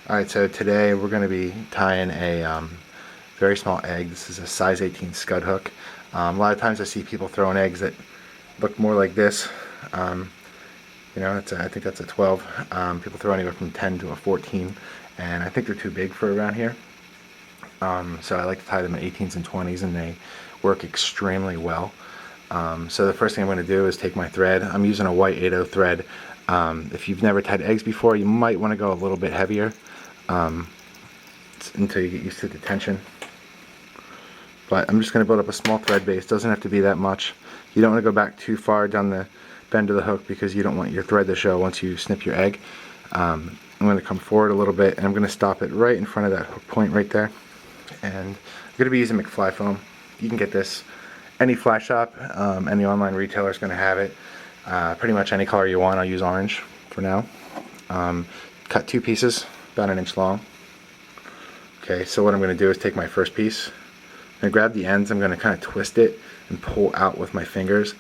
Alright, so today we're going to be tying a very small egg. This is a size 18 scud hook. A lot of times I see people throwing eggs that look more like this. I think that's a 12. People throw anywhere from 10 to a 14, and I think they're too big for around here. So I like to tie them at 18s and 20s, and they work extremely well. So the first thing I'm going to do is take my thread. I'm using a white 8/0 thread. If you've never tied eggs before, you might want to go a little bit heavier until you get used to the tension. But I'm just going to build up a small thread base. Doesn't have to be that much. You don't want to go back too far down the bend of the hook because you don't want your thread to show once you snip your egg. I'm going to come forward a little bit, and I'm going to stop it right in front of that hook point right there. And I'm going to be using McFly Foam. You can get this any fly shop, any online retailer is going to have it. Pretty much any color you want. I'll use orange for now. Cut two pieces, about 1 inch long. Okay, so what I'm going to do is take my first piece. I'm going to grab the ends. I'm going to kind of twist it and pull out with my fingers.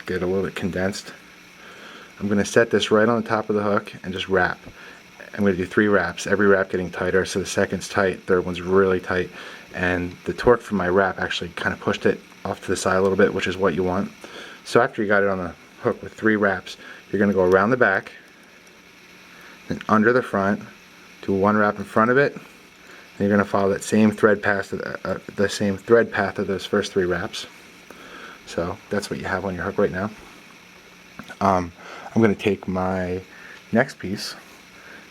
Get it a little bit condensed. I'm going to set this right on the top of the hook and just wrap. I'm going to do 3 wraps, every wrap getting tighter. So the second's tight, third one's really tight, and the torque from my wrap actually kind of pushed it off to the side a little bit, which is what you want. So after you got it on the hook with 3 wraps, you're going to go around the back, then under the front, do 1 wrap in front of it, and you're going to follow that same thread path of those first 3 wraps. So that's what you have on your hook right now. I'm going to take my next piece,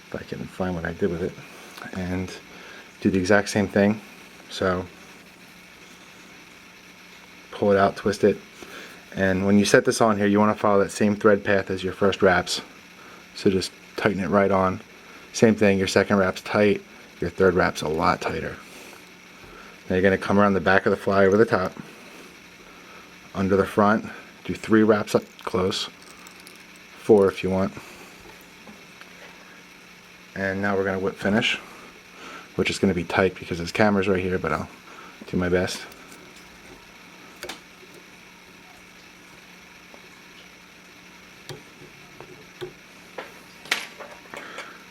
if I can find what I did with it, and do the exact same thing. So pull it out, twist it, and when you set this on here, you want to follow that same thread path as your first wraps. So just tighten it right on. Same thing, your second wrap's tight, your third wrap's a lot tighter. Now you're going to come around the back of the fly over the top, under the front, do 3 wraps up close, 4 if you want. And now we're going to whip finish, which is going to be tight because this camera's right here, but I'll do my best.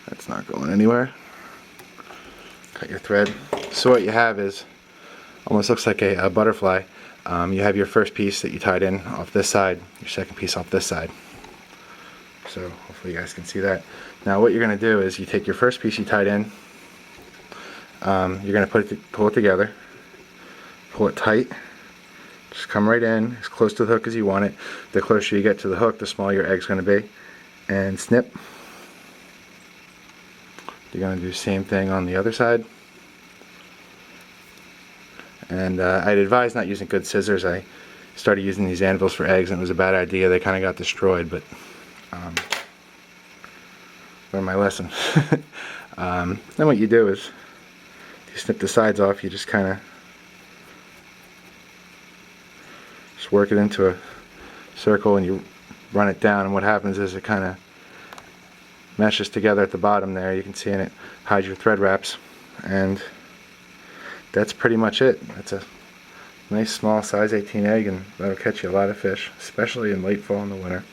That's not going anywhere. Cut your thread. So what you have is almost looks like a butterfly. You have your first piece that you tied in off this side, your second piece off this side. So hopefully you guys can see that. Now what you're going to do is you take your first piece you tied in, you're going to pull it together, pull it tight, just come right in as close to the hook as you want it. The closer you get to the hook, the smaller your egg's going to be, and snip. You're going to do the same thing on the other side. And I'd advise not using good scissors. I started using these anvils for eggs and it was a bad idea. They kind of got destroyed, but learned my lesson. Then what you do is you snip the sides off. You just kind of work it into a circle and you run it down, and what happens is it kind of meshes together at the bottom there. You can see, and it hides your thread wraps, and that's pretty much it. That's a nice small size 18 egg, and that'll catch you a lot of fish, especially in late fall in the winter.